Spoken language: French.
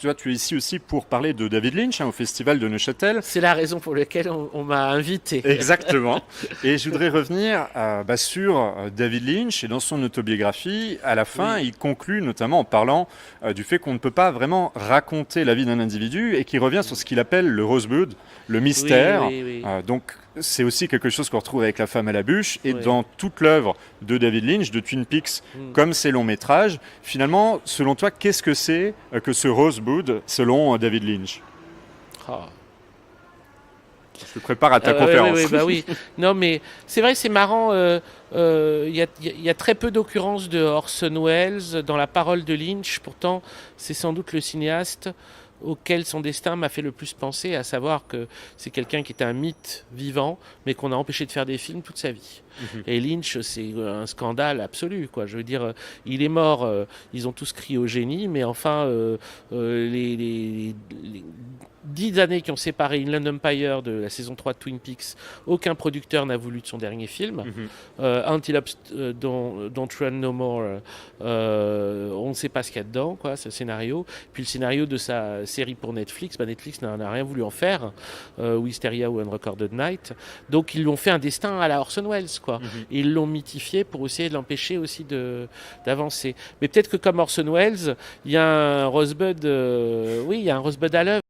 tu vois, tu es ici aussi pour parler de David Lynch au Festival de Neuchâtel. C'est la raison pour laquelle on m'a invité. Exactement. Et je voudrais revenir sur David Lynch et dans son autobiographie. À la fin, Oui, il conclut notamment en parlant du fait qu'on ne peut pas vraiment raconter la vie d'un individu et qui revient sur ce qu'il appelle le rosebud, le oui, mystère. oui, oui. Donc c'est aussi quelque chose qu'on retrouve avec La femme à la bûche et Oui. dans toute l'œuvre de David Lynch, de Twin Peaks, Mm. comme ses longs métrages. Finalement, selon toi, qu'est-ce que c'est que ce rosebud selon David Lynch? Ah. Je te prépare à ta Oui, oui, conférence. oui, bah oui. Non, mais c'est vrai, c'est marrant. Il y a très peu d'occurrences de Orson Welles dans la parole de Lynch. Pourtant, c'est sans doute le cinéaste auquel son destin m'a fait le plus penser, à savoir que c'est quelqu'un qui était un mythe vivant, mais qu'on a empêché de faire des films toute sa vie. Et Lynch, c'est un scandale absolu, quoi. Je veux dire, il est mort, ils ont tous crié au génie, mais enfin, les 10 années qui ont séparé Inland Empire de la saison 3 de Twin Peaks, aucun producteur n'a voulu de son dernier film. Antelopes Don't Run No More, on ne sait pas ce qu'il y a dedans, quoi, ce scénario. Puis le scénario de sa série pour Netflix, Netflix n'a rien voulu en faire, Wisteria ou Unrecorded Night. Donc ils lui ont fait un destin à la Orson Welles, quoi. Et ils l'ont mythifié pour essayer de l'empêcher aussi d'avancer. Mais peut-être que comme Orson Welles, il y a un Rosebud, oui, il y a un Rosebud à l'œuvre.